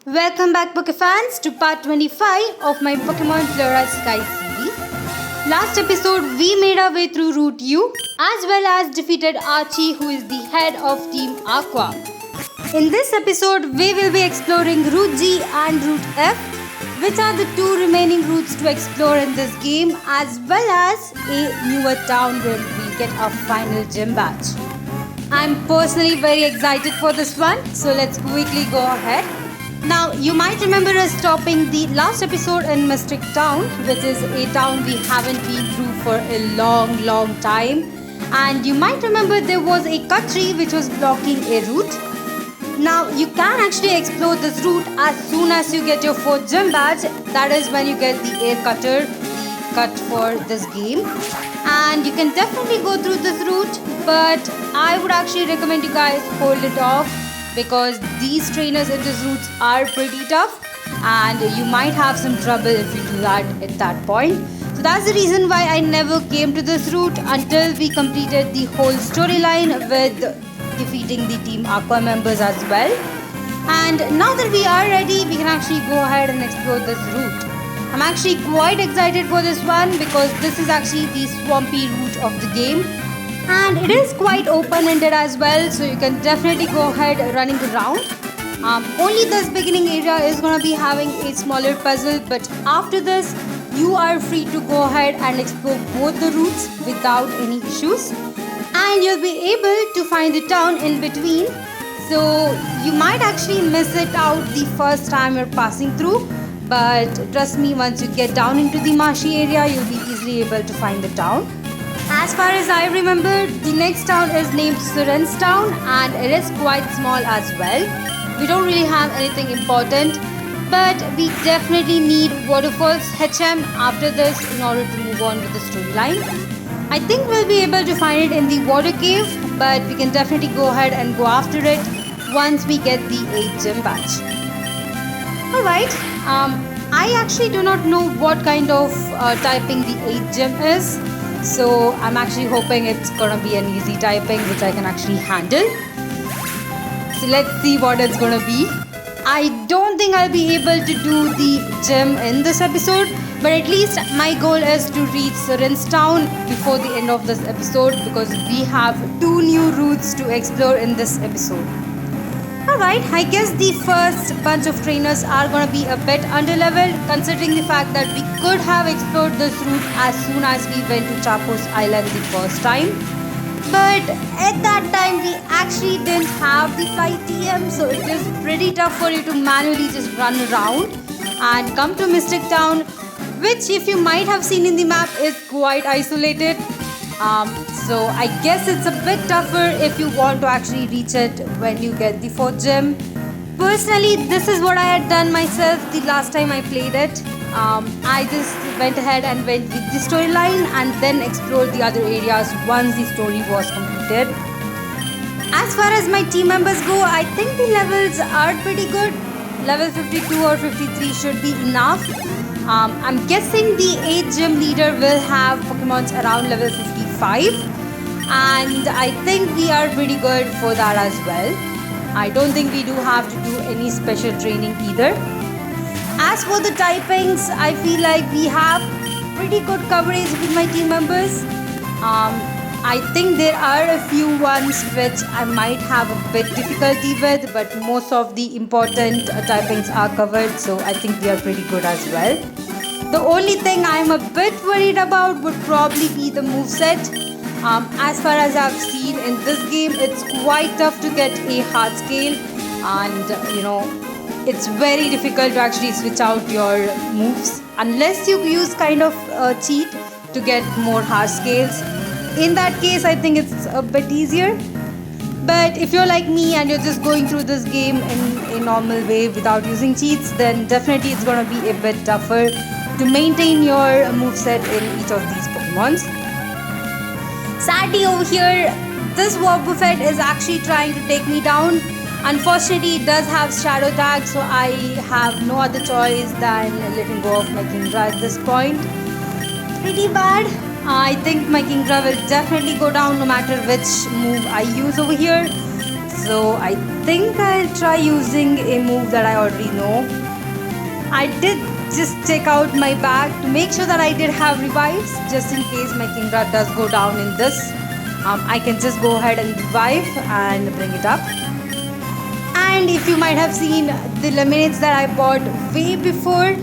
Welcome back Pokefans to part 25 of my Pokemon Flora Sky series. Last episode we made our way through Route U as well as defeated Archie, who is the head of Team Aqua. In this episode we will be exploring Route G and Route F, which are the two remaining routes to explore in this game, as well as a newer town where we get our final gym badge. I'm personally very excited for this one, so let's quickly go ahead. Now, you might remember us stopping the last episode in Mystic Town, which is a town we haven't been through for a long time. And you might remember there was a cut tree which was blocking a route. Now, you can actually explore this route as soon as you get your 4th gym badge. That is when you get the air cutter, the cut for this game. And you can definitely go through this route, but I would actually recommend you guys hold it off, because these trainers in these routes are pretty tough and you might have some trouble if you do that at that point. So that's the reason why I never came to this route until we completed the whole storyline with defeating the Team Aqua members as well. And now that we are ready, we can actually go ahead and explore this route. I'm actually quite excited for this one because this is actually the swampy route of the game. And it is quite open-ended as well, so you can definitely go ahead running around. Only this beginning area is going to be having a smaller puzzle, but after this you are free to go ahead and explore both the routes without any issues. And you'll be able to find the town in between, so you might actually miss it out the first time you're passing through. But trust me, once you get down into the marshy area, you'll be easily able to find the town. As far as I remember, the next town is named Sirens Town and it is quite small as well. We don't really have anything important, but we definitely need Waterfalls HM after this in order to move on with the storyline. I think we'll be able to find it in the water cave, but we can definitely go ahead and go after it once we get the 8th gym badge. Alright, I actually do not know what kind of typing the 8th gym is. So I'm actually hoping it's gonna be an easy typing which I can actually handle. So let's see what it's gonna be. I don't think I'll be able to do the gym in this episode, but at least my goal is to reach Sirens Town before the end of this episode, because we have 2 new routes to explore in this episode. Alright, I guess the first bunch of trainers are going to be a bit underleveled, considering the fact that we could have explored this route as soon as we went to Chapos Island the first time. But at that time we actually didn't have the flight TM, so it is pretty tough for you to manually just run around and come to Mystic Town, which, if you might have seen in the map, is quite isolated. So I guess it's a bit tougher if you want to actually reach it when you get the 4th gym. Personally, this is what I had done myself the last time I played it. I just went ahead and went with the storyline and then explored the other areas once the story was completed. As far as my team members go, I think the levels are pretty good. Level 52 or 53 should be enough. I'm guessing the 8th gym leader will have Pokemons around level 55, and I think we are pretty good for that as well. I don't think we do have to do any special training either. As for the typings, I feel like we have pretty good coverage with my team members. I think there are a few ones which I might have a bit difficulty with, but most of the important typings are covered, so I think we are pretty good as well. The only thing I'm a bit worried about would probably be the moveset. As far as I've seen in this game, it's quite tough to get a hard scale, and it's very difficult to actually switch out your moves unless you use kind of a cheat to get more hard scales. In that case, I think it's a bit easier. But if you're like me and you're just going through this game in a normal way without using cheats, then definitely it's going to be a bit tougher to maintain your moveset in each of these Pokemons. Sadly, over here, this Wobbuffet is actually trying to take me down. Unfortunately, it does have Shadow Tag, so I have no other choice than letting go of my Kingdra at this point. Pretty bad. I think my Kingdra will definitely go down no matter which move I use over here. So I think I'll try using a move that I already know. I did just check out my bag to make sure that I did have revives, just in case my Kingdra does go down in this. I can just go ahead and revive and bring it up. And if you might have seen the lemonades that I bought way before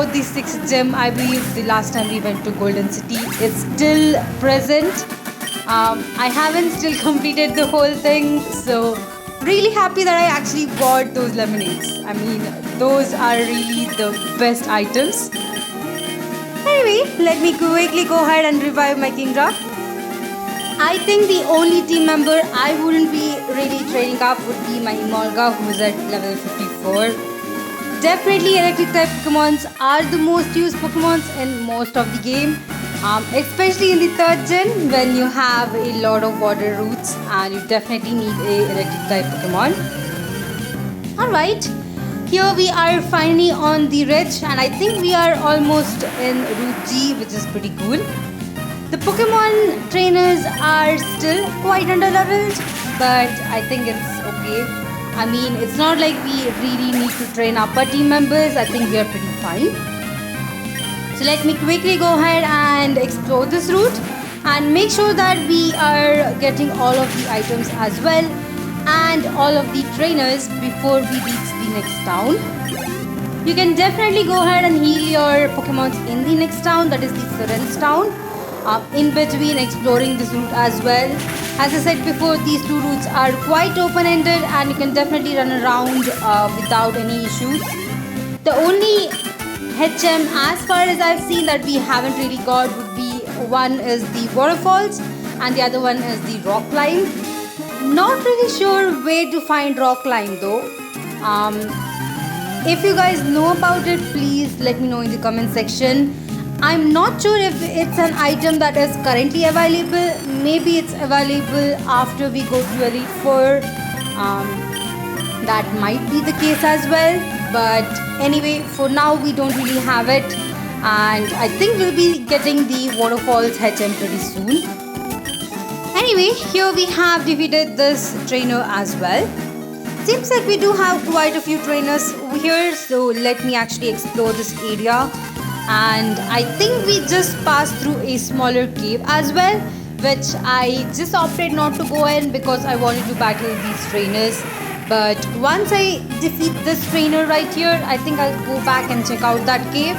the 6th gem, I believe the last time we went to Golden City, it's still present. I haven't still completed the whole thing, so really happy that I actually bought those lemonades. I mean, those are really the best items. Anyway, let me quickly go ahead and revive my Kingdra. I think the only team member I wouldn't be really training up would be my Emolga, who is at level 54. Definitely electric type Pokemons are the most used Pokemons in most of the game. Especially in the 3rd gen when you have a lot of water routes and you definitely need a electric type Pokemon. Alright, here we are finally on the ridge and I think we are almost in Route G, which is pretty cool. The Pokemon trainers are still quite under leveled, but I think it's okay. I mean, it's not like we really need to train up our team members. I think we are pretty fine. So let me quickly go ahead and explore this route and make sure that we are getting all of the items as well and all of the trainers before we reach the next town. You can definitely go ahead and heal your Pokemons in the next town, that is the Sirens Town, in between exploring this route as well. As I said before, these two routes are quite open-ended and you can definitely run around without any issues. The only HM as far as I've seen that we haven't really got would be, one is the waterfalls and the other one is the rock climb. Not really sure where to find rock climb though. If you guys know about it, please let me know in the comment section. I'm not sure if it's an item that is currently available. Maybe it's available after we go to Elite 4. That might be the case as well. But anyway, for now we don't really have it. And I think we'll be getting the Waterfalls HM pretty soon. Anyway, here we have defeated this trainer as well. Seems like we do have quite a few trainers over here. So let me actually explore this area. And I think we just passed through a smaller cave as well, which I just opted not to go in because I wanted to battle these trainers. But once I defeat this trainer right here, I think I'll go back and check out that cave.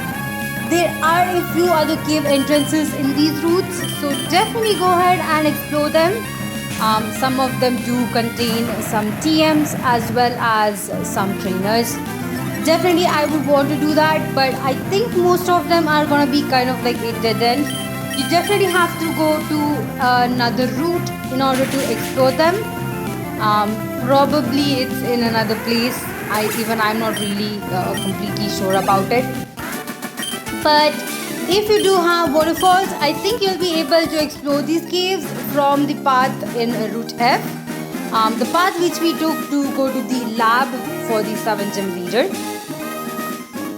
There are a few other cave entrances in these routes, so definitely go ahead and explore them. Some of them do contain some TMs as well as some trainers. Definitely I would want to do that, but I think most of them are gonna be kind of like a dead end. You definitely have to go to another route in order to explore them. Probably it's in another place. I'm not really completely sure about it. But if you do have waterfalls, I think you'll be able to explore these caves from the path in Route F. The path which we took to go to the lab for the 7th gym leader.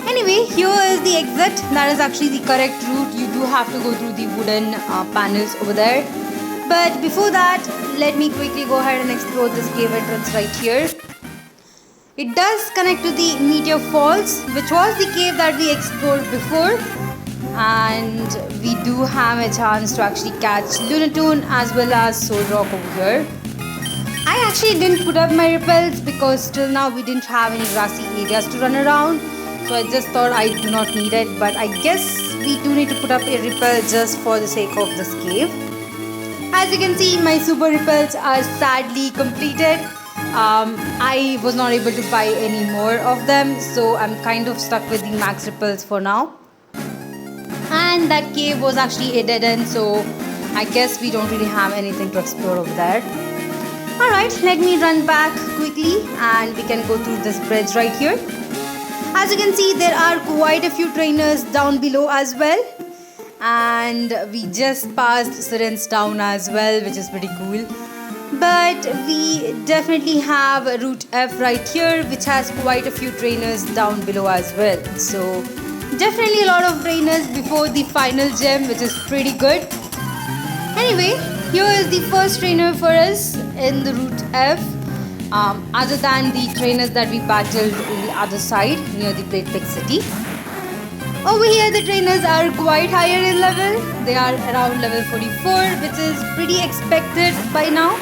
Anyway, here is the exit. That is actually the correct route. You do have to go through the wooden panels over there. But before that, let me quickly go ahead and explore this cave entrance right here. It does connect to the Meteor Falls, which was the cave that we explored before. And we do have a chance to actually catch Lunatone as well as Soul Rock over here. I actually didn't put up my repels because till now we didn't have any grassy areas to run around. So I just thought I do not need it. But I guess we do need to put up a repel just for the sake of this cave. As you can see, my super repels are sadly completed. I was not able to buy any more of them, so I'm kind of stuck with the max repels for now. And that cave was actually a dead end, so I guess we don't really have anything to explore over there. Alright, let me run back quickly and we can go through this bridge right here. As you can see, there are quite a few trainers down below as well. And we just passed Sirens Town as well, which is pretty cool. But we definitely have Route F right here, which has quite a few trainers down below as well. So definitely a lot of trainers before the final gem, which is pretty good. Anyway, Here is the first trainer for us in the Route F. Other than the trainers that we battled in the other side near the Great Big City. Over here the trainers are quite higher in level. They are around level 44, which is pretty expected by now.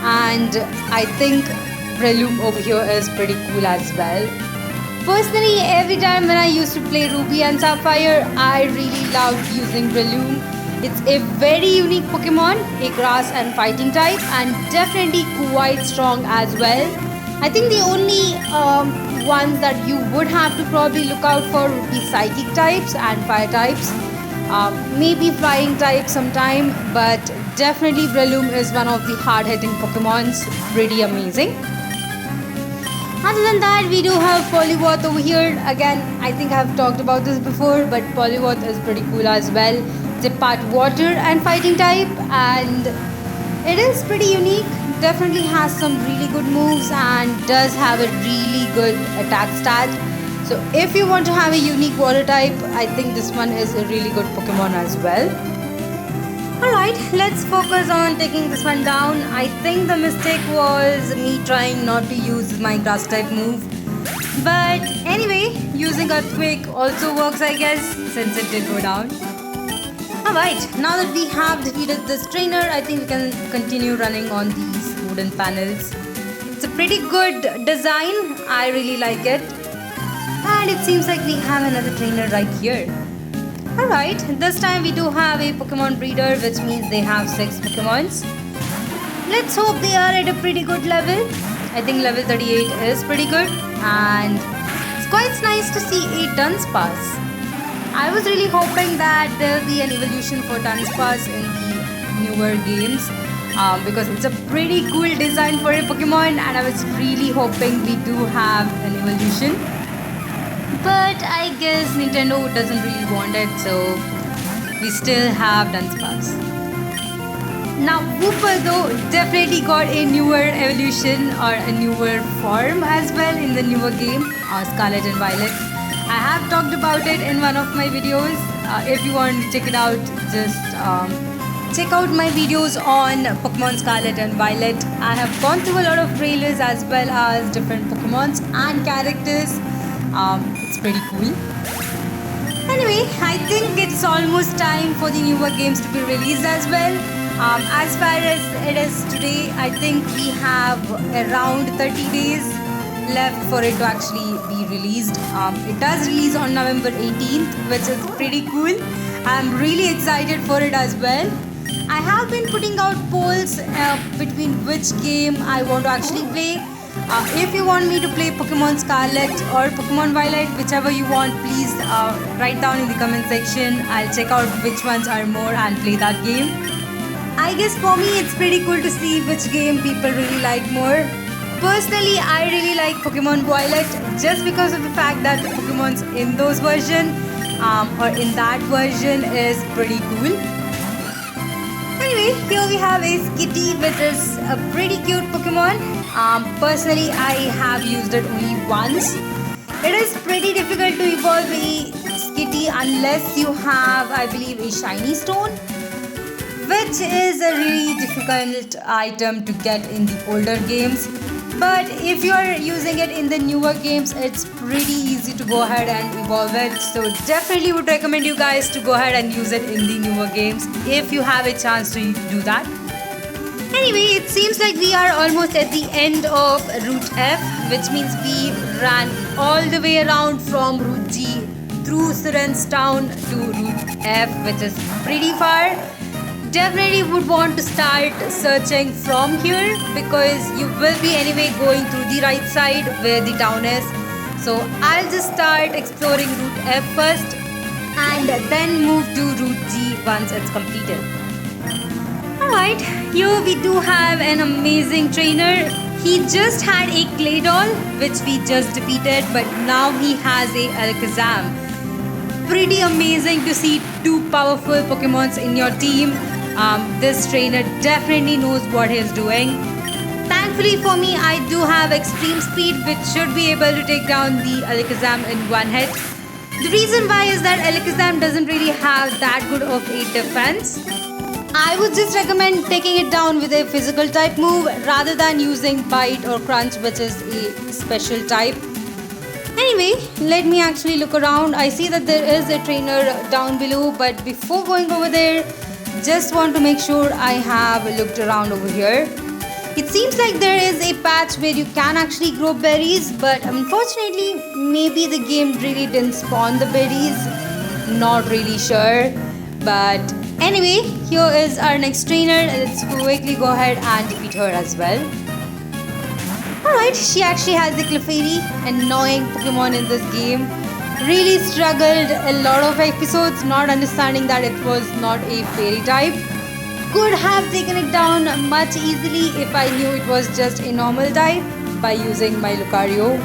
And I think Breloom over here is pretty cool as well. Personally, every time when I used to play Ruby and Sapphire, I really loved using Breloom. It's a very unique Pokemon, a grass and fighting type, and definitely quite strong as well. I think the only ones that you would have to probably look out for would be psychic types and fire types. Maybe flying type sometime, but definitely Breloom is one of the hard-hitting Pokemons. Pretty amazing. Other than that, we do have Poliwrath over here. Again, I think I've talked about this before, but Poliwrath is pretty cool as well. It's a part water and fighting type, and it is pretty unique. Definitely has some really good moves and does have a really good attack stat. So if you want to have a unique water type, I think this one is a really good Pokemon as well. Alright, let's focus on taking this one down. I think the mistake was me trying not to use my grass type move. But anyway, using Earthquake also works, I guess, since it did go down. Alright, now that we have defeated this trainer, I think we can continue running on these wooden panels. It's a pretty good design. I really like it. And it seems like we have another trainer right here. Alright, this time we do have a Pokemon breeder, which means they have 6 Pokemons. Let's hope they are at a pretty good level. I think level 38 is pretty good, and it's quite nice to see a Dunsparce. I was really hoping that there will be an evolution for Dunsparce in the newer games, because it's a pretty cool design for a Pokemon, and I was really hoping we do have an evolution. But I guess Nintendo doesn't really want it, so we still have Dunsparce. Now Wooper though definitely got a newer evolution or a newer form as well in the newer game, Scarlet and Violet. I have talked about it in one of my videos. If you want to check it out, just check out my videos on Pokemon Scarlet and Violet. I have gone through a lot of trailers as well as different Pokemons and characters. It's pretty cool. Anyway, I think it's almost time for the newer games to be released as well. As far as it is today, I think we have around 30 days left for it to actually be released. It does release on November 18th, which is pretty cool. I'm really excited for it as well. I have been putting out polls between which game I want to actually play. If you want me to play Pokemon Scarlet or Pokemon Violet, whichever you want, please write down in the comment section. I'll check out which ones are more and play that game. I guess for me it's pretty cool to see which game people really like more. Personally, I really like Pokemon Violet just because of the fact that the Pokemons in those version or in that version is pretty cool. Anyway, here we have a Skitty, which is a pretty cute Pokemon. Personally, I have used it only once. It is pretty difficult to evolve a Skitty unless you have, I believe, a shiny stone, which is a really difficult item to get in the older games. But if you are using it in the newer games, it's pretty easy to go ahead and evolve it. So definitely would recommend you guys to go ahead and use it in the newer games if you have a chance to do that. Anyway, it seems like we are almost at the end of Route F, which means we ran all the way around from Route G through Sirens Town to Route F, which is pretty far. Definitely would want to start searching from here because you will be anyway going through the right side where the town is. So I'll just start exploring Route F first and then move to Route G once it's completed. Alright, here we do have an amazing trainer. He just had a Claydol which we just defeated, but now he has a Alakazam. Pretty amazing to see two powerful Pokemons in your team. This trainer definitely knows what he's doing. Thankfully for me, I do have extreme speed which should be able to take down the Alakazam in one hit. The reason why is that Alakazam doesn't really have that good of a defense. I would just recommend taking it down with a physical type move rather than using bite or crunch, which is a special type. Anyway, let me actually look around. I see that there is a trainer down below, but before going over there, just want to make sure I have looked around over here. It seems like there is a patch where you can actually grow berries, but unfortunately, maybe the game really didn't spawn the berries. Not really sure. But anyway, here is our next trainer. Let's quickly go ahead and defeat her as well. Alright, she actually has the Clefairy, annoying Pokemon in this game. Really struggled a lot of episodes not understanding that it was not a fairy type. Could have taken it down much easily if I knew it was just a normal type by using my Lucario.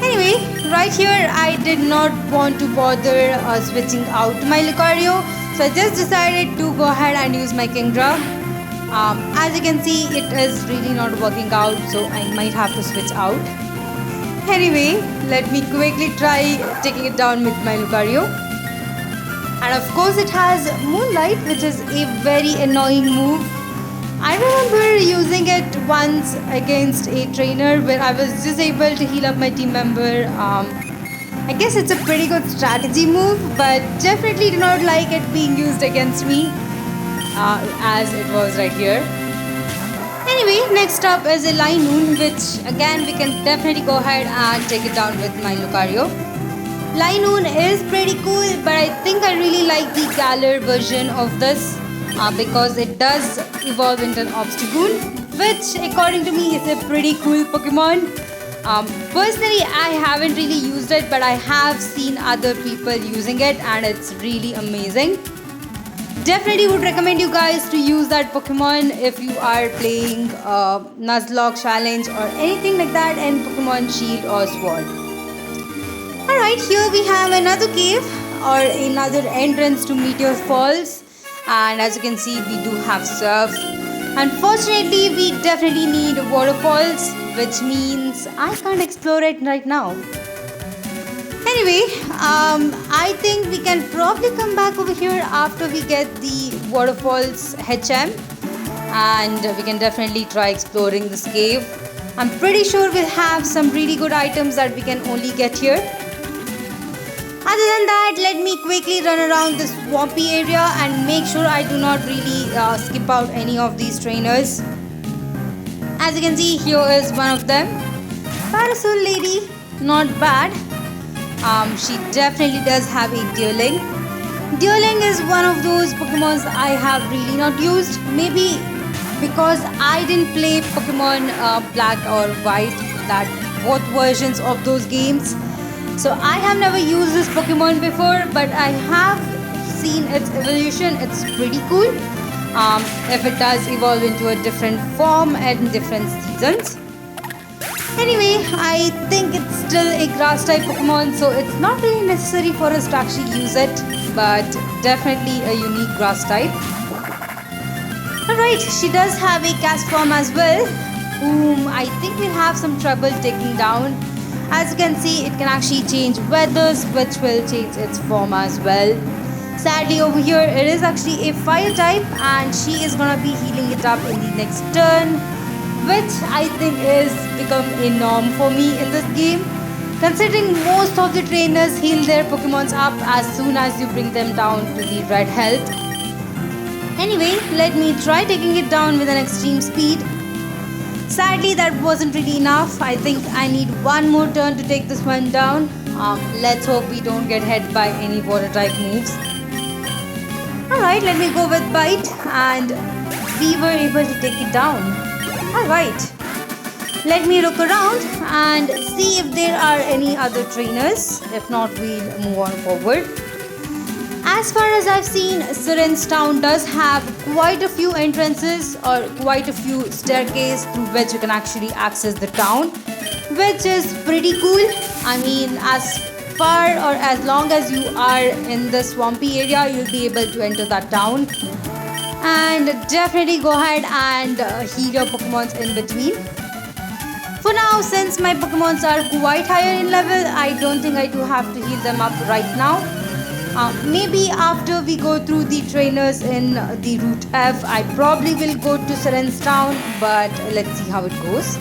Anyway, right here I did not want to bother switching out my Lucario, so I just decided to go ahead and use my Kingdra. As you can see, it is really not working out, so I might have to switch out. Anyway, let me quickly try taking it down with my Lucario. And of course it has Moonlight, which is a very annoying move. I remember using it once against a trainer where I was just able to heal up my team member. I guess it's a pretty good strategy move, but definitely do not like it being used against me as it was right here. Anyway, next up is a Linoon, which again we can definitely go ahead and take it down with my Lucario. Linoon is pretty cool, but I think I really like the Galar version of this because it does evolve into an Obstagoon, which according to me is a pretty cool Pokemon. Personally, I haven't really used it, but I have seen other people using it and it's really amazing. Definitely would recommend you guys to use that Pokemon if you are playing Nuzlocke challenge or anything like that in Pokemon Shield or Sword. Alright, here we have another cave or another entrance to Meteor Falls, and as you can see we do have surf. Unfortunately, we definitely need waterfalls, which means I can't explore it right now. Anyway, I think we can probably come back over here after we get the waterfalls HM, and we can definitely try exploring this cave. I'm pretty sure we'll have some really good items that we can only get here. Other than that, let me quickly run around this swampy area and make sure I do not really skip out any of these trainers. As you can see, here is one of them. Parasol Lady, not bad. She definitely does have a Dueling. Dueling is one of those Pokemons I have really not used. Maybe because I didn't play Pokemon Black or White, that both versions of those games. So I have never used this Pokemon before, but I have seen its evolution. It's pretty cool. If it does evolve into a different form and different seasons. Anyway, I think it's still a grass type Pokemon, so it's not really necessary for us to actually use it, but definitely a unique grass type. Alright, she does have a cast form as well, whom I think we'll have some trouble taking down. As you can see, it can actually change weathers, which will change its form as well. Sadly, over here, it is actually a fire type, and she is gonna be healing it up in the next turn, which I think is become a norm for me in this game, considering most of the trainers heal their Pokemons up as soon as you bring them down to the red health. Anyway, let me try taking it down with an extreme speed. Sadly, that wasn't really enough. I think I need one more turn to take this one down. Let's hope we don't get hit by any water type moves. Alright, let me go with Bite, and we were able to take it down. Alright, let me look around and see if there are any other trainers. If not, we'll move on forward. As far as I've seen, Sirens Town does have quite a few entrances or quite a few staircases through which you can actually access the town, which is pretty cool. I mean, as far or as long as you are in the swampy area, you'll be able to enter that town. And definitely go ahead and heal your Pokemons in between. For now, since my Pokemons are quite higher in level, I don't think I do have to heal them up right now. Maybe after we go through the trainers in the Route F, I probably will go to Sirens Town, but let's see how it goes.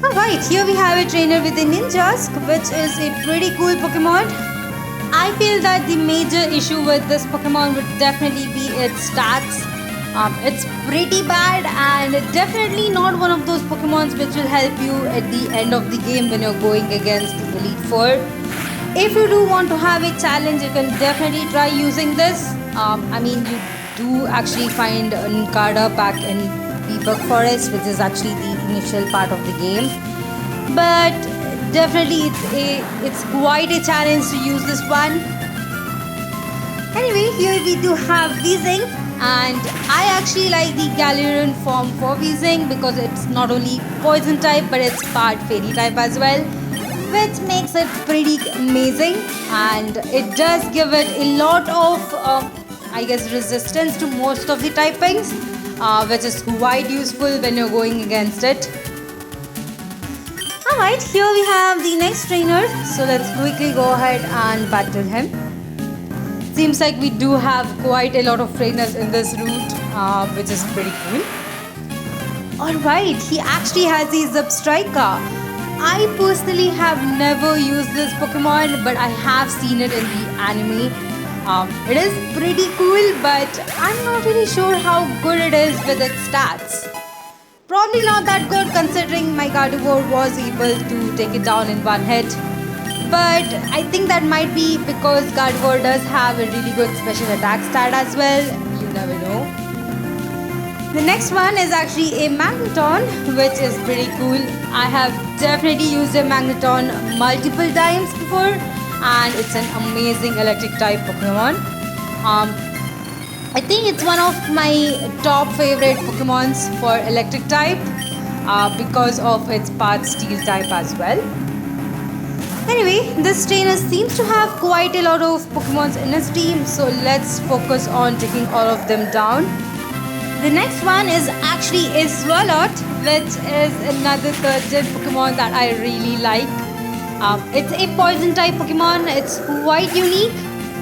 Alright, here we have a trainer with a Ninjask, which is a pretty cool Pokemon. I feel that the major issue with this Pokemon would definitely be its stats. It's pretty bad and definitely not one of those Pokemons which will help you at the end of the game when you're going against the Elite Four. If you do want to have a challenge, you can definitely try using this. You do actually find Nincada back in Bebug Forest, which is actually the initial part of the game. But definitely it's quite a challenge to use this one. Anyway, here we do have Weezing, and I actually like the Galarian form for Weezing because it's not only poison type but it's part fairy type as well, which makes it pretty amazing, and it does give it a lot of resistance to most of the typings, which is quite useful when you're going against it. Alright, here we have the next trainer, so let's quickly go ahead and battle him. Seems like we do have quite a lot of trainers in this route, which is pretty cool. Alright, he actually has the Zubstrika. I personally have never used this Pokemon, but I have seen it in the anime. It is pretty cool, but I'm not really sure how good it is with its stats. Probably not that good considering my Gardevoir was able to take it down in one hit. But I think that might be because Gardevoir does have a really good special attack stat as well. You never know. The next one is actually a Magneton, which is pretty cool. I have definitely used a Magneton multiple times before, and it's an amazing electric type Pokemon. I think it's one of my top favorite Pokemons for electric type because of its part steel type as well. Anyway, this trainer seems to have quite a lot of Pokemons in his team, so let's focus on taking all of them down. The next one is actually a Swalot, which is another third gen Pokemon that I really like. It's a poison type Pokemon. It's quite unique.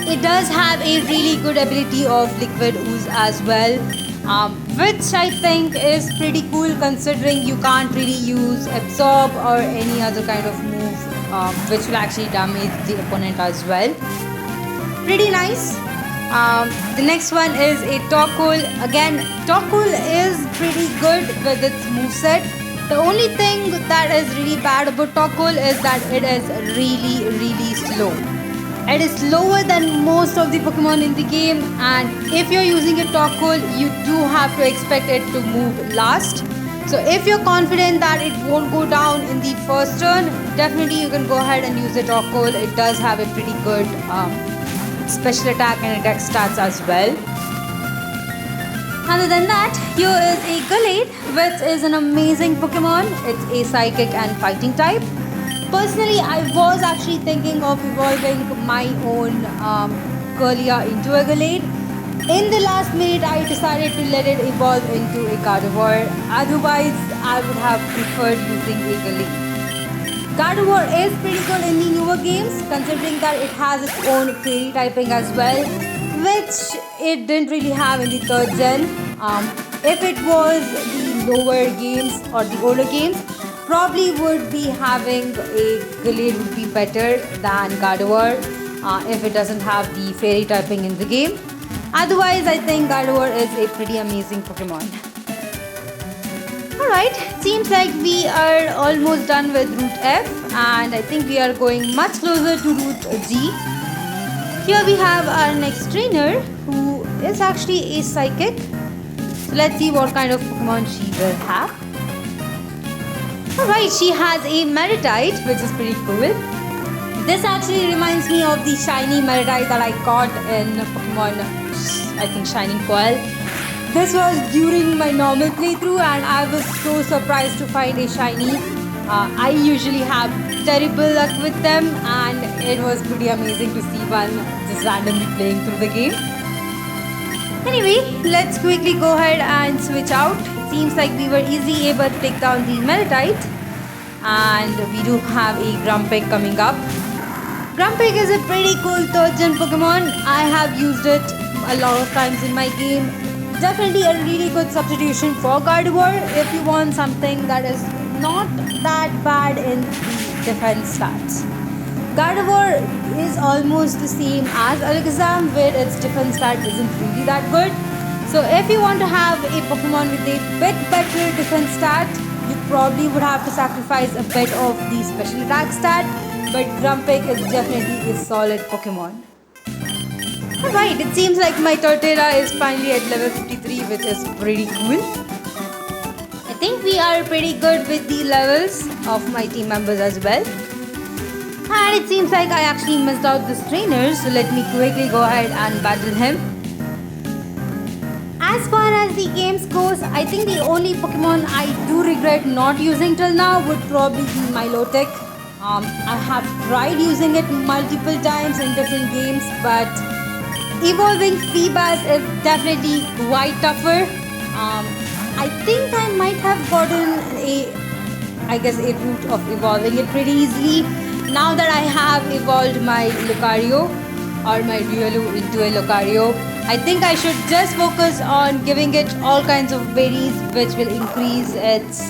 It does have a really good ability of Liquid Ooze as well, which I think is pretty cool considering you can't really use Absorb or any other kind of move which will actually damage the opponent as well. Pretty nice. The next one is a Torkoal. Again, Torkoal is pretty good with its moveset. The only thing that is really bad about Torkoal is that it is really slow. It is slower than most of the Pokemon in the game, and if you're using a Torkoal, you do have to expect it to move last. So if you're confident that it won't go down in the first turn, definitely you can go ahead and use a Torkoal. It does have a pretty good special attack and attack stats as well. Other than that, here is a Gallade, which is an amazing Pokemon. It's a psychic and fighting type. Personally, I was actually thinking of evolving my own Curlia into a Gallade. In the last minute, I decided to let it evolve into a Gardevoir. Otherwise, I would have preferred using a Gallade. Gardevoir is pretty good in the newer games, considering that it has its own fairy typing as well, which it didn't really have in the third gen. If it was the lower games or the older games, probably would be having a Gallade would be better than Gardevoir if it doesn't have the fairy typing in the game. Otherwise, I think Gardevoir is a pretty amazing Pokemon. Alright, seems like we are almost done with Route F, and I think we are going much closer to Route G. Here we have our next trainer, who is actually a Psychic. So let's see what kind of Pokemon she will have. Alright, she has a Meritite, which is pretty cool. This actually reminds me of the shiny Meritite that I caught in Pokemon, I think Shining Coil. This was during my normal playthrough and I was so surprised to find a shiny. I usually have terrible luck with them, and it was pretty amazing to see one just randomly playing through the game. Anyway, let's quickly go ahead and switch out. It seems like we were easily able to take down the Meritite, and we do have a Grumpig coming up. Grumpig is a pretty cool third gen Pokemon. I have used it a lot of times in my game. Definitely a really good substitution for Gardevoir if you want something that is not that bad in the defense stats. Gardevoir is almost the same as Alakazam, where its defense stat isn't really that good. So if you want to have a Pokemon with a bit better defense stat, you probably would have to sacrifice a bit of the special attack stat, but Grumpig is definitely a solid Pokemon. Alright, it seems like my Torterra is finally at level 53, which is pretty cool. I think we are pretty good with the levels of my team members as well. And it seems like I actually missed out this trainer, so let me quickly go ahead and battle him. As far as the games goes, I think the only Pokemon I do regret not using till now would probably be Milotic. I have tried using it multiple times in different games, but evolving Feebas is definitely quite tougher. I think I might have gotten a route of evolving it pretty easily. Now that I have evolved my Lucario or my Riolu into a Lucario, I think I should just focus on giving it all kinds of berries which will increase its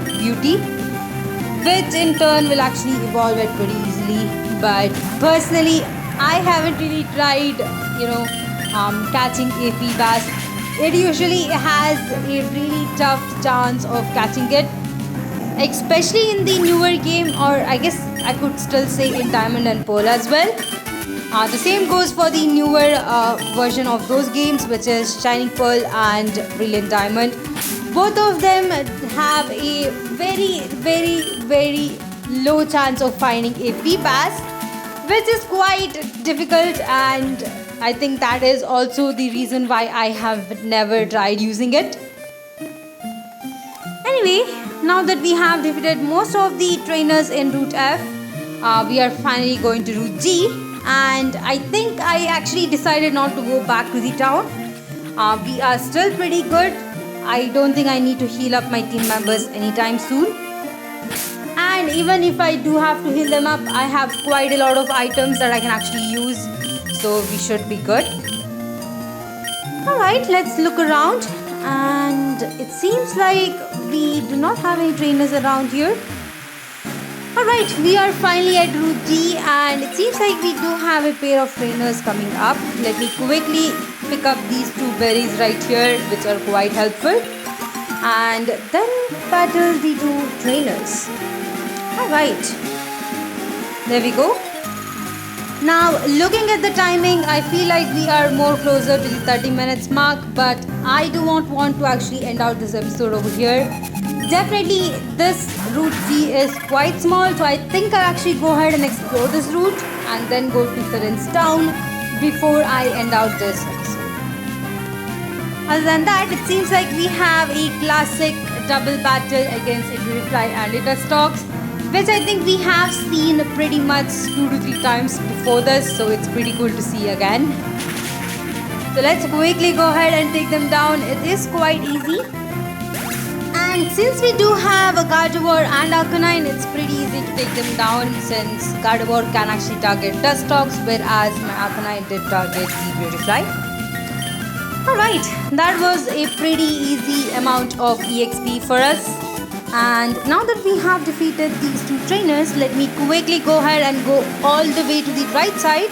beauty, which in turn will actually evolve it pretty easily. But personally, I haven't really tried, catching a Feebas. It usually has a really tough chance of catching it, especially in the newer game, or I guess I could still say in Diamond and Pearl as well. The same goes for the newer version of those games, which is Shining Pearl and Brilliant Diamond. Both of them have a very, very, very low chance of finding a Feebas, which is quite difficult, and I think that is also the reason why I have never tried using it. Anyway, now that we have defeated most of the trainers in Route F, we are finally going to Route G, and I think I actually decided not to go back to the town. We are still pretty good. I don't think I need to heal up my team members anytime soon. And even if I do have to heal them up, I have quite a lot of items that I can actually use, so we should be good. Alright, let's look around, and it seems like we do not have any trainers around here. Alright, we are finally at Route G, and it seems like we do have a pair of trainers coming up. Let me quickly pick up these two berries right here, which are quite helpful, and then battle the two trainers. Alright, there we go. Now, looking at the timing, I feel like we are more closer to the 30 minutes mark, but I do not want to actually end out this episode over here. Definitely, this Route G is quite small, so I think I'll actually go ahead and explore this route and then go to Sirens Town before I end out this episode. Other than that, it seems like we have a classic double battle against a Reply and a Dustox, which I think we have seen pretty much 2 to 3 times before this, so it's pretty cool to see again. So let's quickly go ahead and take them down. It is quite easy. And since we do have a Gardevoir and Arcanine, it's pretty easy to take them down, since Gardevoir can actually target Dustox, whereas my Arcanine did target the Beautifly. Alright, that was a pretty easy amount of EXP for us. And now that we have defeated these two trainers, let me quickly go ahead and go all the way to the right side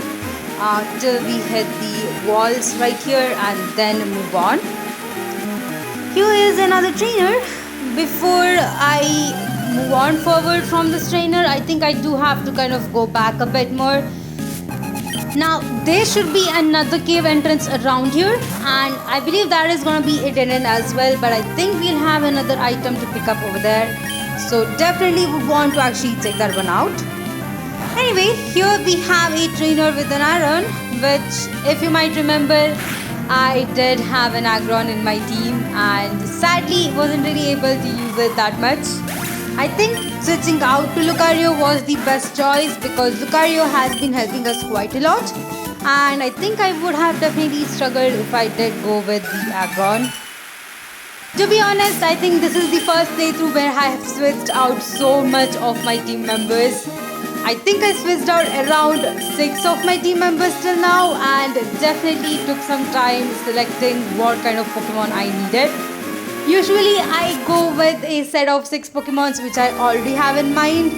till we hit the walls right here and then move on. Here is another trainer. Before I move on forward from this trainer, I think I do have to kind of go back a bit more. Now, there should be another cave entrance around here, and I believe that is going to be a dead end as well, but I think we'll have another item to pick up over there, so definitely would want to actually check that one out. Anyway, here we have a trainer with an iron, which, if you might remember, I did have an Aggron in my team, and sadly wasn't really able to use it that much. I think switching out to Lucario was the best choice, because Lucario has been helping us quite a lot, and I think I would have definitely struggled if I did go with the Aggron. To be honest, I think this is the first playthrough where I have switched out so much of my team members. I think I switched out around 6 of my team members till now, and definitely took some time selecting what kind of Pokemon I needed. Usually I go with a set of 6 Pokemons which I already have in mind,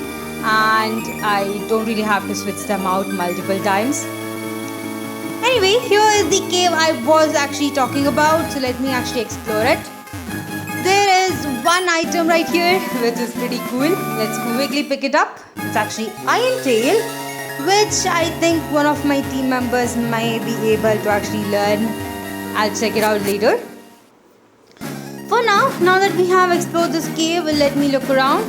and I don't really have to switch them out multiple times. Anyway, here is the cave I was actually talking about, so let me actually explore it. There is one item right here which is pretty cool. Let's quickly pick it up. It's actually Iron Tail, which I think one of my team members may be able to actually learn. I'll check it out later. For now that we have explored this cave, let me look around.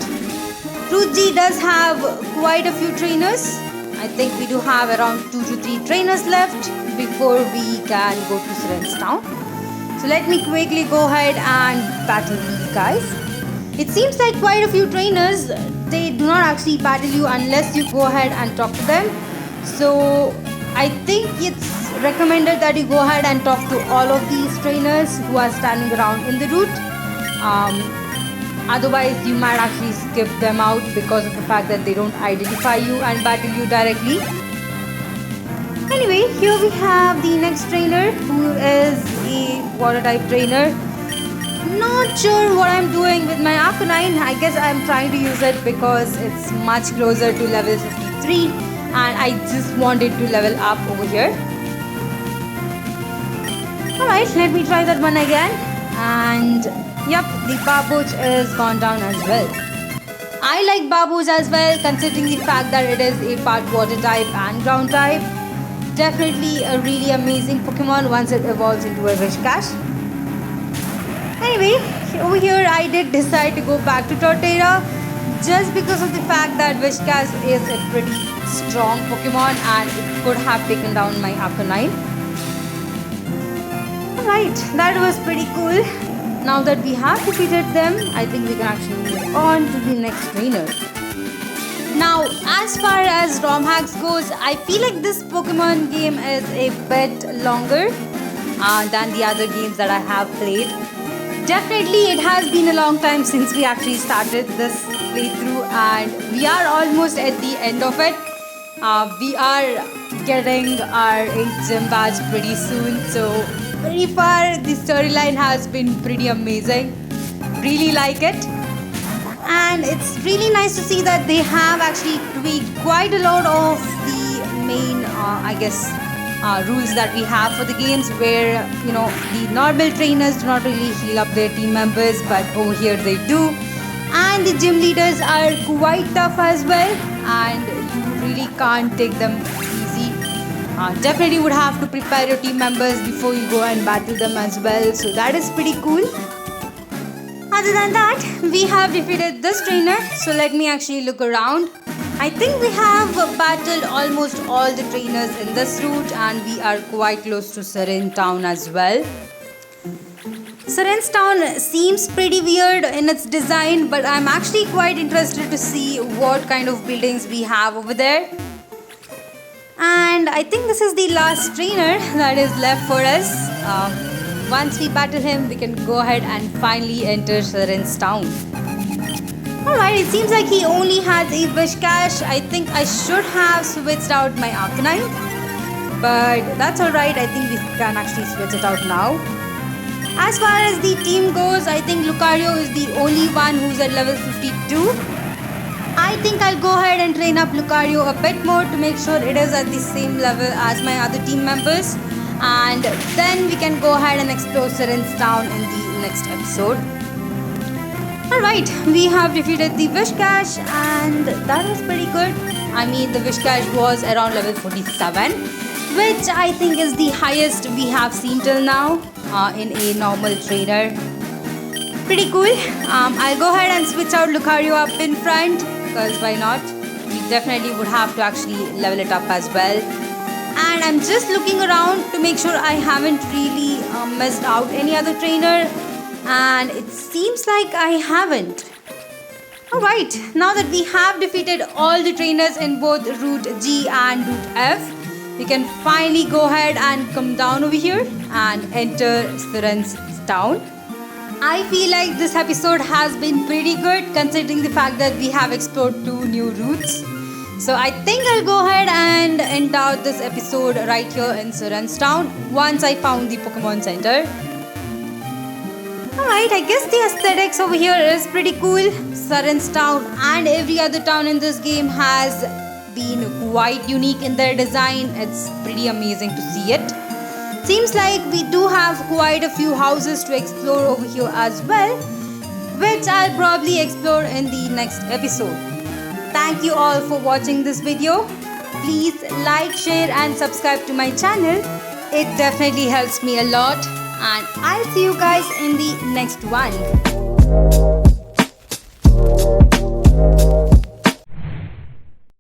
Route G does have quite a few trainers. I think we do have around 2 to 3 trainers left before we can go to Sirens Town. So let me quickly go ahead and battle these guys. It seems like quite a few trainers, they do not actually battle you unless you go ahead and talk to them. So I think it's recommended that you go ahead and talk to all of these trainers who are standing around in the route. Otherwise you might actually skip them out because of the fact that they don't identify you and battle you directly. Anyway, here we have the next trainer, who is a water type trainer. Not sure what I'm doing with my Arcanine. I guess I'm trying to use it because it's much closer to level 53 and I just wanted to level up over here. Alright, let me try that one again. And yep, the Babuch is gone down as well. I like Babuch as well, considering the fact that it is a part water type and ground type. Definitely a really amazing Pokemon once it evolves into a Whiscash. Anyway, over here I did decide to go back to Torterra just because of the fact that Whiscash is a pretty strong Pokemon and it could have taken down my Arcanine. Alright, that was pretty cool. Now that we have defeated them, I think we can actually move on to the next trainer. Now, as far as ROM hacks goes, I feel like this Pokemon game is a bit longer than the other games that I have played. Definitely, it has been a long time since we actually started this playthrough and we are almost at the end of it. We are getting our 8th gym badge pretty soon, so very far the storyline has been pretty amazing. Really like it. And it's really nice to see that they have actually tweaked quite a lot of the main, rules that we have for the games, where, the normal trainers do not really heal up their team members, but over here they do. And the gym leaders are quite tough as well, and you really can't take them easy. Definitely would have to prepare your team members before you go and battle them as well, so that is pretty cool. Other than that, we have defeated this trainer, so let me actually look around. I think we have battled almost all the trainers in this route and we are quite close to Sirens Town as well. Sirens Town seems pretty weird in its design, but I'm actually quite interested to see what kind of buildings we have over there. And I think this is the last trainer that is left for us. Once we battle him, we can go ahead and finally enter Sirens Town. Alright, it seems like he only has a Whiscash. I think I should have switched out my Arcanine, but that's alright. I think we can actually switch it out now. As far as the team goes, I think Lucario is the only one who's at level 52. I think I'll go ahead and train up Lucario a bit more to make sure it is at the same level as my other team members. And then we can go ahead and explore Sirens Town in the next episode. Alright, we have defeated the Whiscash and that was pretty good. I mean, the Whiscash was around level 47, which I think is the highest we have seen till now in a normal trainer. Pretty cool. I'll go ahead and switch out Lucario up in front, because why not? We definitely would have to actually level it up as well. And I'm just looking around to make sure I haven't really missed out any other trainer, and it seems like I haven't. Alright, now that we have defeated all the trainers in both Route G and Route F, we can finally go ahead and come down over here and enter Sirens Town. I feel like this episode has been pretty good considering the fact that we have explored 2 new routes. So I think I'll go ahead and end out this episode right here in Sirens Town once I found the Pokemon Center. Alright, I guess the aesthetics over here is pretty cool. Sirens Town and every other town in this game has been quite unique in their design. It's pretty amazing to see it. Seems like we do have quite a few houses to explore over here as well, which I'll probably explore in the next episode. Thank you all for watching this video. Please like, share and subscribe to my channel. It definitely helps me a lot. And I'll see you guys in the next one.